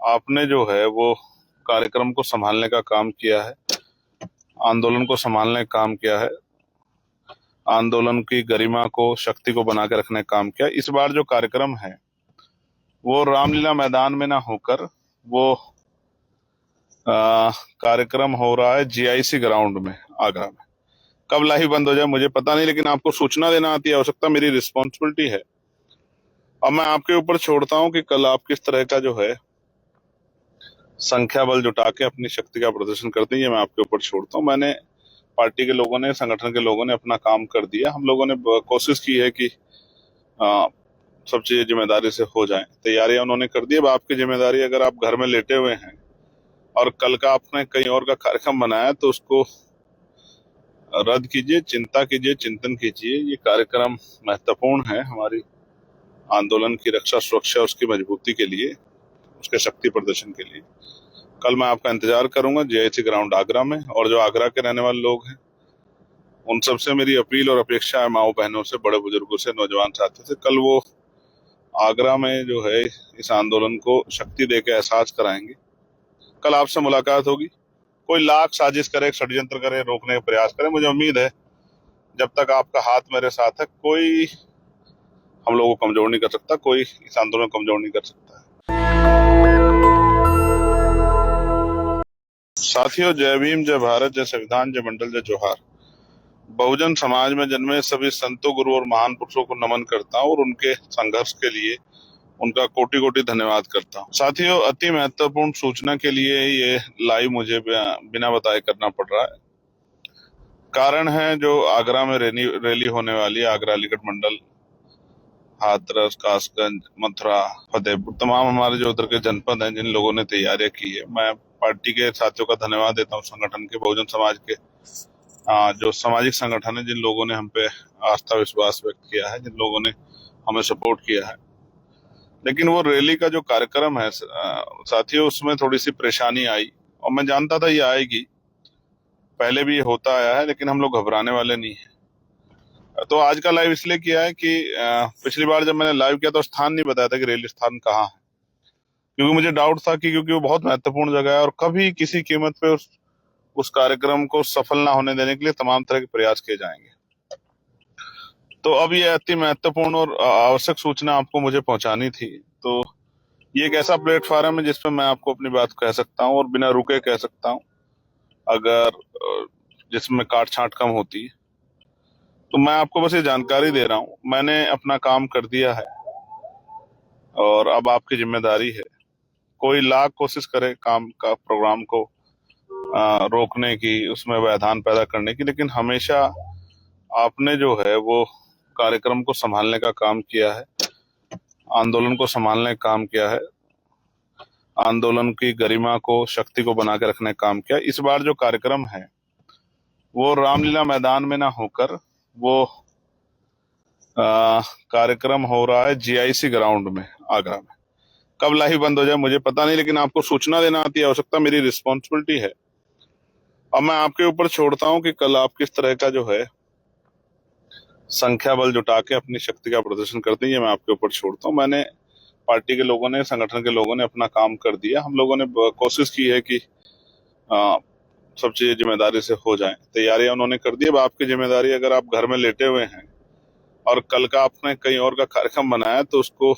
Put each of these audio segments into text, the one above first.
आपने जो है वो कार्यक्रम को संभालने का काम किया है, आंदोलन को संभालने का काम किया है, आंदोलन की गरिमा को, शक्ति को बना के रखने का काम किया। इस बार जो कार्यक्रम है वो रामलीला मैदान में ना होकर वो कार्यक्रम हो रहा है जीआईसी ग्राउंड में, आगरा में। कब लाइव बंद हो जाए मुझे पता नहीं, लेकिन आपको सूचना देना आती है आवश्यकता, मेरी रिस्पॉन्सिबिलिटी है। अब मैं आपके ऊपर छोड़ता हूं कि कल आप किस तरह का जो है संख्या बल जुटा के अपनी शक्ति का प्रदर्शन करते हैं, ये मैं आपके ऊपर छोड़ता हूं। मैंने पार्टी के लोगों ने, संगठन के लोगों ने अपना काम कर दिया। हम लोगों ने कोशिश की है कि सब चीजें जिम्मेदारी से हो जाएं। तैयारियां उन्होंने कर दी। अब आपकी जिम्मेदारी, अगर आप घर में लेटे हुए हैं और कल का आपने कहीं और का कार्यक्रम बनाया तो उसको रद्द कीजिए, चिंता कीजिए, चिंतन कीजिए। ये कार्यक्रम महत्वपूर्ण है हमारी आंदोलन की रक्षा, सुरक्षा, उसकी मजबूती के लिए, उसके शक्ति प्रदर्शन के लिए। कल मैं आपका इंतजार करूंगा जीआईसी ग्राउंड आगरा में। और जो आगरा के रहने वाले लोग हैं उन सबसे मेरी अपील और अपेक्षा है, माओ बहनों से, बड़े बुजुर्गों से, नौजवान साथियों से, कल वो आगरा में जो है इस आंदोलन को शक्ति दे के एहसास कराएंगे। कल आपसे मुलाकात होगी। कोई लाख साजिश करे, षड्यंत्र करे, रोकने का प्रयास करे, मुझे उम्मीद है जब तक आपका हाथ मेरे साथ है कोई हम लोगों को कमजोर नहीं कर सकता, कोई इस आंदोलन को कमजोर नहीं कर सकता है। साथियों, जय भीम, जय भारत, जय संविधान, जय मंडल, जय जोहार। बहुजन समाज में जन्मे सभी संतों, गुरु और महान पुरुषों को नमन करता हूँ और उनके संघर्ष के लिए उनका कोटि कोटि धन्यवाद करता हूँ। साथियों, अति महत्वपूर्ण सूचना के लिए ये लाइव मुझे बिना बताए करना पड़ रहा है। कारण है जो आगरा में रैली होने वाली है, आगरा अलीगढ़ मंडल, हाथरस, कासगंज, मथुरा, फतेहपुर, तमाम हमारे जो उधर के जनपद हैं जिन लोगों ने तैयारियां की है। मैं पार्टी के साथियों का धन्यवाद देता हूँ, संगठन के, बहुजन समाज के जो सामाजिक संगठन है, जिन लोगों ने हम पे आस्था विश्वास व्यक्त किया है, जिन लोगों ने हमें सपोर्ट किया है। लेकिन वो रैली का जो कार्यक्रम है साथियों, उसमें थोड़ी सी परेशानी आई और मैं जानता था ये आएगी, पहले भी ये होता आया है, लेकिन हम लोग घबराने वाले नहीं है। तो आज का लाइव इसलिए किया है कि पिछली बार जब मैंने लाइव किया तो स्थान नहीं बताया था कि रैली स्थान कहाँ है, क्योंकि मुझे डाउट था कि क्योंकि वो बहुत महत्वपूर्ण जगह है और कभी किसी कीमत पे उस कार्यक्रम को सफल ना होने देने के लिए तमाम तरह के प्रयास किए जाएंगे। तो अब ये अति महत्वपूर्ण और आवश्यक सूचना आपको मुझे पहुंचानी थी। तो ये एक ऐसा प्लेटफॉर्म है जिसपे मैं आपको अपनी बात कह सकता हूँ और बिना रुके कह सकता हूँ, अगर जिसमें काट छांट कम होती है। तो मैं आपको बस ये जानकारी दे रहा हूँ, मैंने अपना काम कर दिया है और अब आपकी जिम्मेदारी है। कोई लाख कोशिश करे काम का, प्रोग्राम को रोकने की, उसमें व्यवधान पैदा करने की, लेकिन हमेशा आपने जो है वो कार्यक्रम को संभालने का काम किया है, आंदोलन को संभालने का काम किया है, आंदोलन की गरिमा को, शक्ति को बना के रखने का काम किया। इस बार जो कार्यक्रम है वो रामलीला मैदान में ना होकर वो कार्यक्रम हो रहा है जीआईसी ग्राउंड में, आगरा में। कब लाइव बंद हो जाए मुझे पता नहीं, लेकिन आपको सूचना देना आती है आवश्यकता, मेरी रिस्पॉन्सिबिलिटी है। अब मैं आपके ऊपर छोड़ता हूं कि कल आप किस तरह का जो है संख्या बल जुटा के अपनी शक्ति का प्रदर्शन करते हैं, ये मैं आपके ऊपर छोड़ता हूँ। मैंने पार्टी के लोगों ने, संगठन के लोगों ने अपना काम कर दिया। हम लोगों ने कोशिश की है कि सब चीजें जिम्मेदारी से हो जाएं। तैयारियां उन्होंने कर दी। अब आपकी जिम्मेदारी, अगर आप घर में लेटे हुए हैं और कल का आपने कहीं और का कार्यक्रम बनाया तो उसको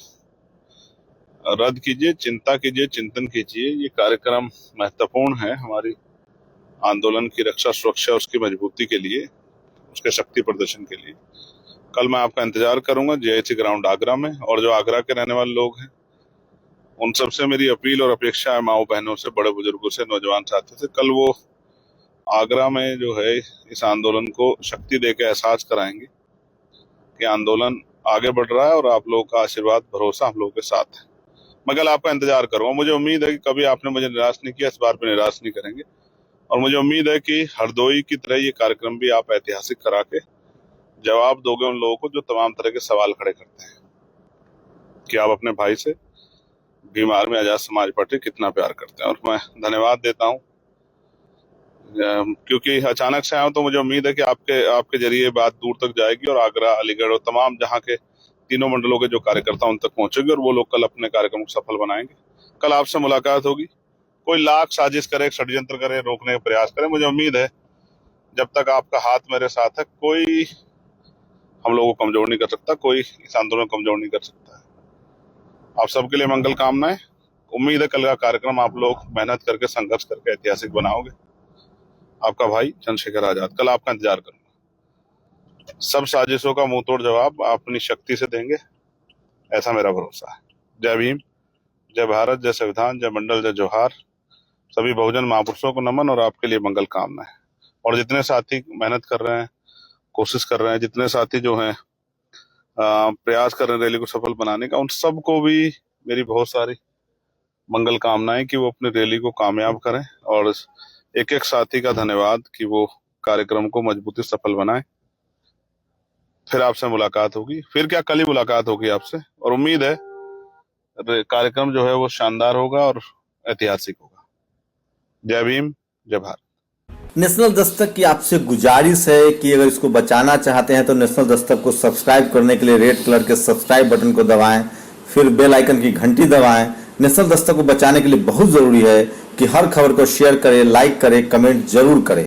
रद्द कीजिए, चिंता कीजिए, चिंतन कीजिए। ये कार्यक्रम महत्वपूर्ण है हमारी आंदोलन की रक्षा, सुरक्षा, उसकी मजबूती के लिए, उसके शक्ति प्रदर्शन के लिए। कल मैं आपका इंतजार करूंगा जीआईसी ग्राउंड आगरा में। और जो आगरा के रहने वाले लोग हैं उन सबसे मेरी अपील और अपेक्षा है, माओ बहनों से, बड़े बुजुर्गों से, नौजवान साथियों से, कल वो आगरा में जो है इस आंदोलन को शक्ति दे के एहसास कराएंगे कि आंदोलन आगे बढ़ रहा है और आप लोगों का आशीर्वाद, भरोसा हम लोगों के साथ है। मैं कल आपका इंतजार करूंगा। मुझे उम्मीद है कि कभी आपने मुझे निराश नहीं किया, इस बार भी निराश नहीं करेंगे। और मुझे उम्मीद है कि हरदोई की तरह ये कार्यक्रम भी आप ऐतिहासिक करा के जवाब दोगे उन लोगों को जो तमाम तरह के सवाल खड़े करते हैं कि आप अपने भाई से, भीम आर्मी आजाद समाज पार्टी कितना प्यार करते हैं। और मैं धन्यवाद देता हूँ क्योंकि अचानक से आया तो मुझे उम्मीद है कि आपके जरिए बात दूर तक जाएगी और आगरा, अलीगढ़ और तमाम जहाँ के तीनों मंडलों के जो कार्यकर्ता उन तक पहुंचेगी और वो लोग कल अपने कार्यक्रम को सफल बनाएंगे। कल आपसे मुलाकात होगी। कोई लाख साजिश करे, षड्यंत्र करे, रोकने का प्रयास करे, मुझे उम्मीद है जब तक आपका हाथ मेरे साथ है कोई हम लोगों को कमजोर नहीं कर सकता, कोई इस आंदोलन को कमजोर नहीं कर सकता है। आप सबके लिए मंगल कामनाएं। उम्मीद है कल का कार्यक्रम आप लोग मेहनत करके, संघर्ष करके ऐतिहासिक बनाओगे। आपका भाई चंद्रशेखर आजाद कल आपका इंतजार करूंगा। सब साजिशों का मुंह तोड़ जवाब आप अपनी शक्ति से देंगे, ऐसा मेरा भरोसा है। जय भीम, जय भारत, जय संविधान, जय मंडल, जय जोहार। सभी बहुजन महापुरुषों को नमन और आपके लिए मंगल कामनाएं। और जितने साथी मेहनत कर रहे हैं, कोशिश कर रहे हैं, जितने साथी जो हैं प्रयास कर रहे हैं रैली को सफल बनाने का, उन सबको भी मेरी बहुत सारी मंगल कामनाएं कि वो अपनी रैली को कामयाब करें। और एक एक साथी का धन्यवाद कि वो कार्यक्रम को मजबूती सफल बनाए। फिर आपसे मुलाकात होगी, फिर क्या कल ही मुलाकात होगी आपसे। और उम्मीद है कार्यक्रम जो है वो शानदार होगा और ऐतिहासिक होगा। जय भीम, जय भारत। नेशनल दस्तक की आपसे गुजारिश है कि अगर इसको बचाना चाहते हैं तो नेशनल दस्तक को सब्सक्राइब करने के लिए रेड कलर के सब्सक्राइब बटन को दबाएं, फिर बेल आइकन की घंटी दबाएं। नेशनल दस्तक को बचाने के लिए बहुत जरूरी है कि हर खबर को शेयर करें, लाइक करें, कमेंट जरूर करें।